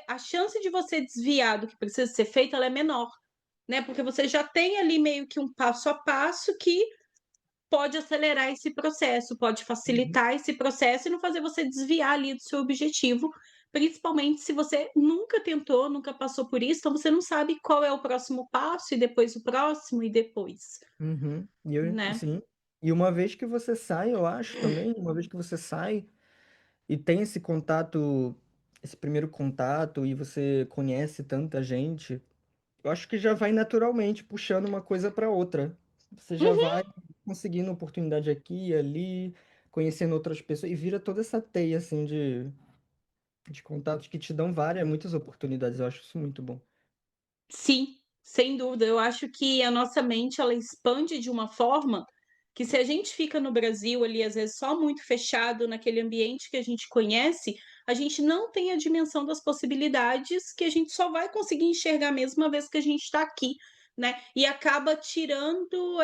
a chance de você desviar do que precisa ser feito, ela é menor, né? Porque você já tem ali meio que um passo a passo que pode acelerar esse processo, pode Uhum. facilitar esse processo e não fazer você desviar ali do seu objetivo, principalmente se você nunca tentou, nunca passou por isso, então você não sabe qual é o próximo passo e depois o próximo e depois, Uhum. E eu, né? sim. E uma vez que você sai, eu acho também, uma vez que você sai e tem esse contato, esse primeiro contato, e você conhece tanta gente, eu acho que já vai naturalmente puxando uma coisa para outra. Você já Uhum. vai conseguindo oportunidade aqui e ali, conhecendo outras pessoas, e vira toda essa teia assim de contatos que te dão muitas oportunidades. Eu acho isso muito bom. Sim, sem dúvida. Eu acho que a nossa mente ela expande de uma forma que se a gente fica no Brasil ali, às vezes, só muito fechado naquele ambiente que a gente conhece, a gente não tem a dimensão das possibilidades que a gente só vai conseguir enxergar mesmo uma vez que a gente está aqui, né? E acaba tirando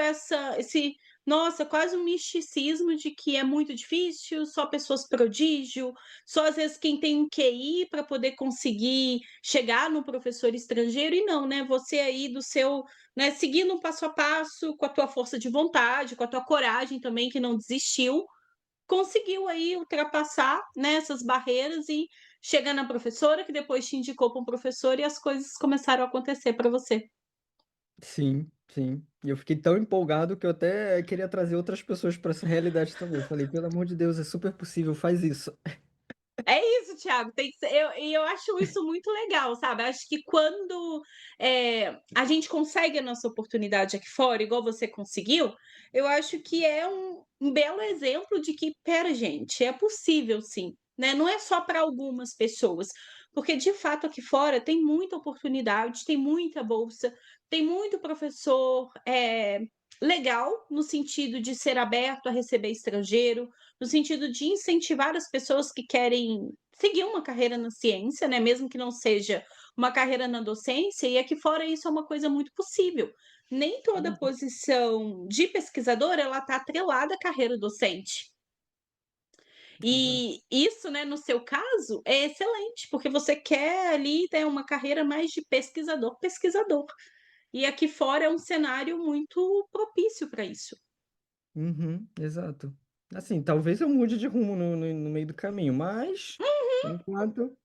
esse, nossa, quase um misticismo de que é muito difícil, só pessoas prodígio, só às vezes quem tem um QI para poder conseguir chegar no professor estrangeiro e não, né? Você aí do seu, né, seguindo um passo a passo, com a tua força de vontade, com a tua coragem também, que não desistiu, conseguiu aí ultrapassar, né, essas barreiras e chegar na professora, que depois te indicou para um professor e as coisas começaram a acontecer para você. Sim, sim. E eu fiquei tão empolgado que eu até queria trazer outras pessoas para essa realidade também. Eu falei, pelo amor de Deus, é super possível, faz isso. É isso, Thiago, tem que ser, eu acho isso muito legal, sabe? Acho que quando a gente consegue a nossa oportunidade aqui fora, igual você conseguiu, eu acho que é um belo exemplo de que, pera, gente, é possível sim, né? Não é só para algumas pessoas, porque de fato aqui fora tem muita oportunidade, tem muita bolsa, tem muito professor legal no sentido de ser aberto a receber estrangeiro, no sentido de incentivar as pessoas que querem seguir uma carreira na ciência, né, mesmo que não seja uma carreira na docência, e aqui fora isso é uma coisa muito possível. Nem toda Uhum. posição de pesquisador ela está atrelada à carreira docente. Exato. E isso, né, no seu caso, é excelente, porque você quer ali ter uma carreira mais de pesquisador, pesquisador. E aqui fora é um cenário muito propício para isso. Uhum, exato. Assim, talvez eu mude de rumo no meio do caminho, mas, por enquanto,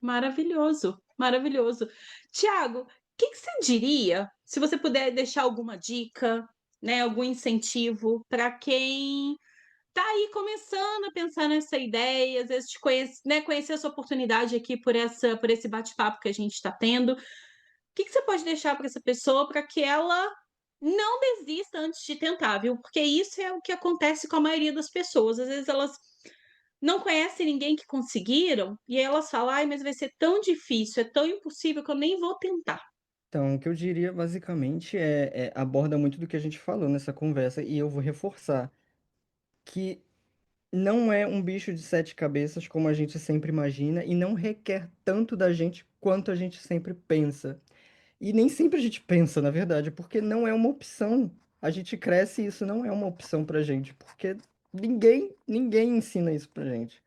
Maravilhoso, maravilhoso. Tiago, o que que você diria, se você puder deixar alguma dica, né, algum incentivo para quem está aí começando a pensar nessa ideia, às vezes te conhece, né, conhecer essa oportunidade aqui por esse bate-papo que a gente está tendo. O que que você pode deixar para essa pessoa para que ela não desista antes de tentar, viu? Porque isso é o que acontece com a maioria das pessoas. Às vezes elas não conhecem ninguém que conseguiram, e aí elas falam: "Ai, mas vai ser tão difícil, é tão impossível que eu nem vou tentar". então, o que eu diria basicamente aborda muito do que a gente falou nessa conversa, e eu vou reforçar, que não é um bicho de sete cabeças como a gente sempre imagina, e não requer tanto da gente quanto a gente sempre pensa. E nem sempre a gente pensa, na verdade, porque não é uma opção. A gente cresce e isso não é uma opção pra gente, porque ninguém ensina isso pra gente.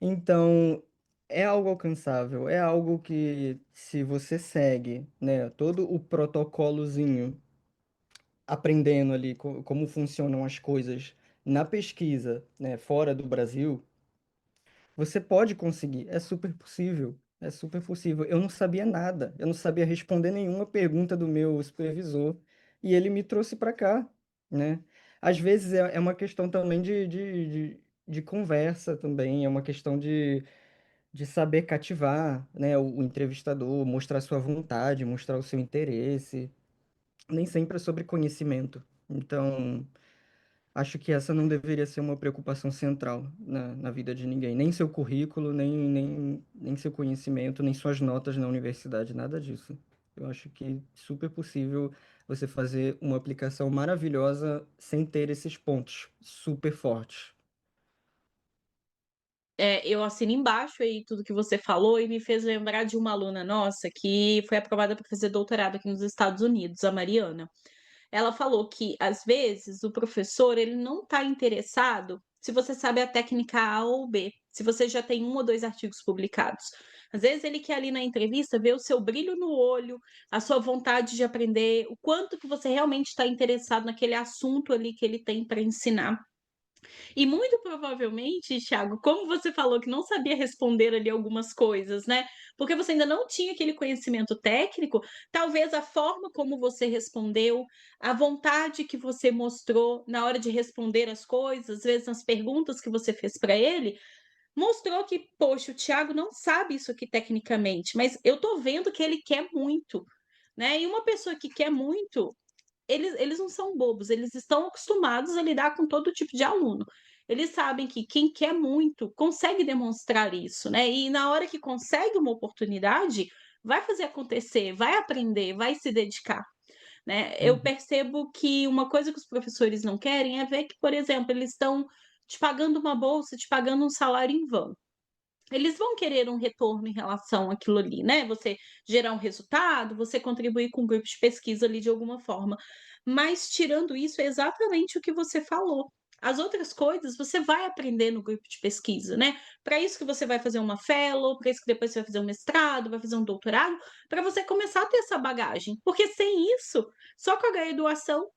Então, é algo alcançável, é algo que, se você segue, né, todo o protocolozinho, aprendendo ali como funcionam as coisas na pesquisa, né, fora do Brasil, você pode conseguir, é super possível. É super possível. Eu não sabia nada, eu não sabia responder nenhuma pergunta do meu supervisor e ele me trouxe para cá, né? Às vezes é uma questão também de conversa também, é uma questão de saber cativar, né, o entrevistador, mostrar sua vontade, mostrar o seu interesse. Nem sempre é sobre conhecimento. Então, acho que essa não deveria ser uma preocupação central na vida de ninguém. Nem seu currículo, nem seu conhecimento, nem suas notas na universidade, nada disso. Eu acho que é super possível você fazer uma aplicação maravilhosa sem ter esses pontos super fortes. Eu assino embaixo aí tudo que você falou e me fez lembrar de uma aluna nossa que foi aprovada para fazer doutorado aqui nos Estados Unidos, a Mariana. Ela falou que, às vezes, o professor ele não está interessado se você sabe a técnica A ou B, se você já tem um ou 2 artigos publicados. Às vezes ele quer ali na entrevista ver o seu brilho no olho, a sua vontade de aprender, o quanto que você realmente está interessado naquele assunto ali que ele tem para ensinar. E muito provavelmente, Thiago, como você falou que não sabia responder ali algumas coisas, né, porque você ainda não tinha aquele conhecimento técnico, talvez a forma como você respondeu, a vontade que você mostrou na hora de responder as coisas, às vezes nas perguntas que você fez para ele, mostrou que, poxa, o Thiago não sabe isso aqui tecnicamente, mas eu tô vendo que ele quer muito, né, e uma pessoa que quer muito, eles não são bobos, eles estão acostumados a lidar com todo tipo de aluno. Eles sabem que quem quer muito consegue demonstrar isso, né, e na hora que consegue uma oportunidade, vai fazer acontecer, vai aprender, vai se dedicar, né. Eu Uhum. percebo que uma coisa que os professores não querem é ver que, por exemplo, eles estão te pagando uma bolsa, te pagando um salário em vão. Eles vão querer um retorno em relação àquilo ali, né, você gerar um resultado, você contribuir com o grupo de pesquisa ali de alguma forma. Mas tirando isso, é exatamente o que você falou. As outras coisas você vai aprender no grupo de pesquisa, né. Para isso que você vai fazer uma fellow, para isso que depois você vai fazer um mestrado, vai fazer um doutorado, para você começar a ter essa bagagem, porque sem isso, só com a graduação,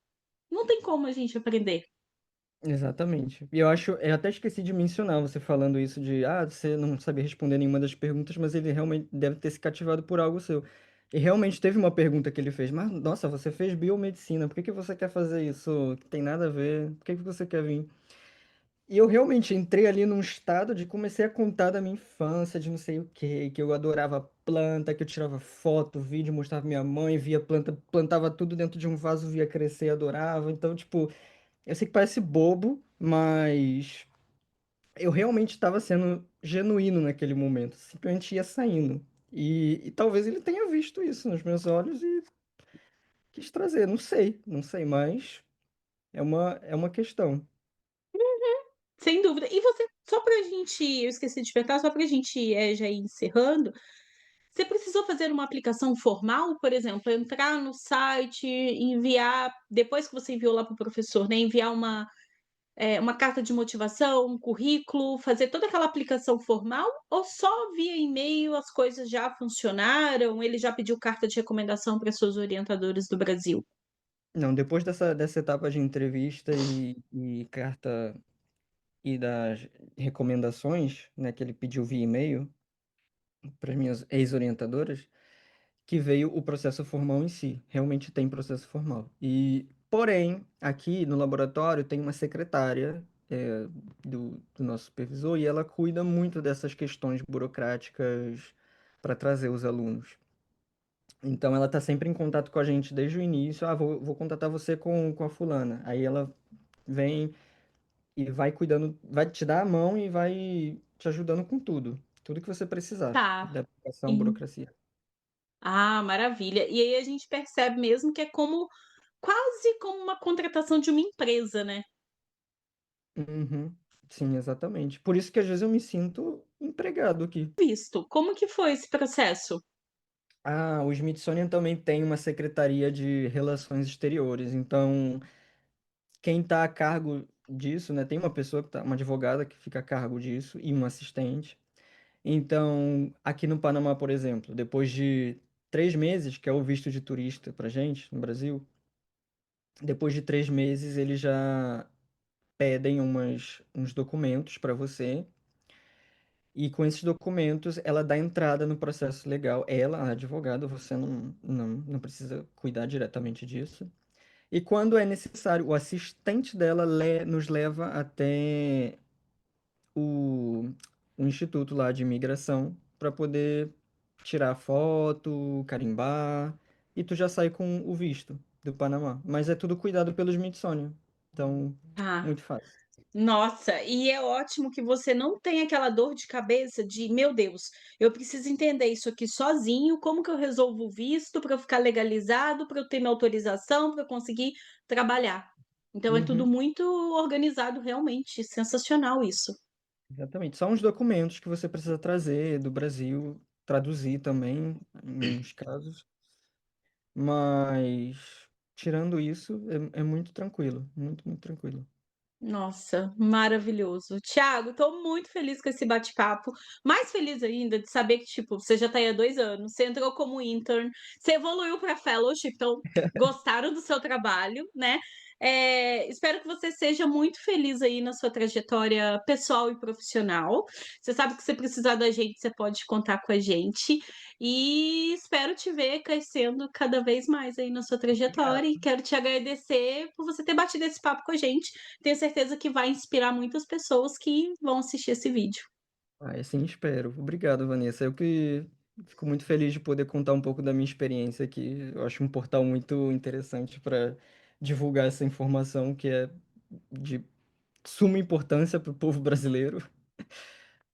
não tem como a gente aprender. Exatamente. E eu acho, eu até esqueci de mencionar você falando isso de, você não sabia responder nenhuma das perguntas, mas ele realmente deve ter se cativado por algo seu. E realmente teve uma pergunta que ele fez, mas nossa, você fez biomedicina, por que que você quer fazer isso? Que tem nada a ver, por que que você quer vir? E eu realmente entrei ali num estado de comecei a contar da minha infância, de não sei o quê, que eu adorava planta, que eu tirava foto, vídeo, mostrava pra minha mãe, via planta, plantava tudo dentro de um vaso, via crescer, adorava. Então, tipo, eu sei que parece bobo, mas eu realmente estava sendo genuíno naquele momento. Simplesmente ia saindo. E talvez ele tenha visto isso nos meus olhos e quis trazer. Não sei, mas é uma questão. Sem dúvida. E você, só pra gente, eu esqueci de perguntar, só pra gente, já ir encerrando, você precisou fazer uma aplicação formal, por exemplo, entrar no site, enviar, depois que você enviou lá para o professor, né, enviar uma carta de motivação, um currículo, fazer toda aquela aplicação formal, ou só via e-mail as coisas já funcionaram, ele já pediu carta de recomendação para seus orientadores do Brasil? Não, depois dessa etapa de entrevista e carta e das recomendações, né, que ele pediu via e-mail para as minhas ex-orientadoras, que veio o processo formal em si. Realmente tem processo formal. Porém, aqui no laboratório tem uma secretária do nosso supervisor e ela cuida muito dessas questões burocráticas para trazer os alunos. Então, ela está sempre em contato com a gente desde o início. Vou contatar você com a fulana. Aí ela vem e vai cuidando, vai te dar a mão e vai te ajudando com tudo. Tudo que você precisar Tá. da aplicação, Sim. burocracia. Ah, maravilha. E aí a gente percebe mesmo que é como quase como uma contratação de uma empresa, né. Uhum. Sim, exatamente. Por isso que às vezes eu me sinto empregado aqui. Visto, como que foi esse processo? O Smithsonian também tem uma secretaria de relações exteriores. Então, quem está a cargo disso, né? Tem uma pessoa uma advogada que fica a cargo disso e um assistente. Então, aqui no Panamá, por exemplo, depois de 3 meses, que é o visto de turista pra gente no Brasil, depois de 3 meses eles já pedem uns documentos para você, e com esses documentos ela dá entrada no processo legal. Ela, a advogada, você não precisa cuidar diretamente disso. E quando é necessário, o assistente dela nos leva até o, o instituto lá de imigração para poder tirar foto, carimbar, e tu já sai com o visto do Panamá. Mas é tudo cuidado pelo Smithsonian. Então, Ah, muito fácil. nossa, e é ótimo que você não tem aquela dor de cabeça de, meu Deus, eu preciso entender isso aqui sozinho, como que eu resolvo o visto para eu ficar legalizado, para eu ter minha autorização, para eu conseguir trabalhar. Então é tudo Uhum, muito organizado, realmente, sensacional isso. exatamente. São os documentos que você precisa trazer do Brasil, traduzir também, em uns casos. Mas, tirando isso, é muito tranquilo. Muito, muito tranquilo. Nossa, maravilhoso. Tiago, estou muito feliz com esse bate-papo. Mais feliz ainda de saber que, tipo, você já está aí há 2 anos, você entrou como intern, você evoluiu para fellowship, então gostaram do seu trabalho, né? Espero que você seja muito feliz aí na sua trajetória pessoal e profissional. Você sabe que se precisar da gente, você pode contar com a gente. E espero te ver crescendo cada vez mais aí na sua trajetória. E Obrigado. quero te agradecer por você ter batido esse papo com a gente. Tenho certeza que vai inspirar muitas pessoas que vão assistir esse vídeo. Ah, assim espero. Obrigado, Vanessa. Eu que fico muito feliz de poder contar um pouco da minha experiência aqui. Eu acho um portal muito interessante para divulgar essa informação que é de suma importância para o povo brasileiro,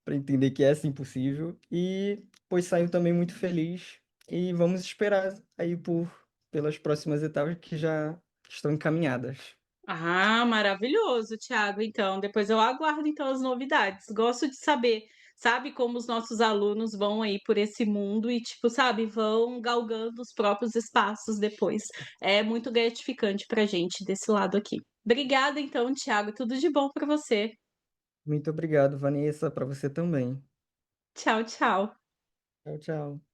para entender que é sim possível. E pois saio também muito feliz e vamos esperar aí pelas próximas etapas que já estão encaminhadas. Ah, maravilhoso, Thiago. Então, depois eu aguardo então as novidades. Gosto de saber, sabe, como os nossos alunos vão aí por esse mundo e, tipo, sabe, vão galgando os próprios espaços depois. É muito gratificante pra gente desse lado aqui. Obrigada, então, Thiago. Tudo de bom para você. Muito obrigado, Vanessa, para você também. Tchau, tchau. Tchau, tchau.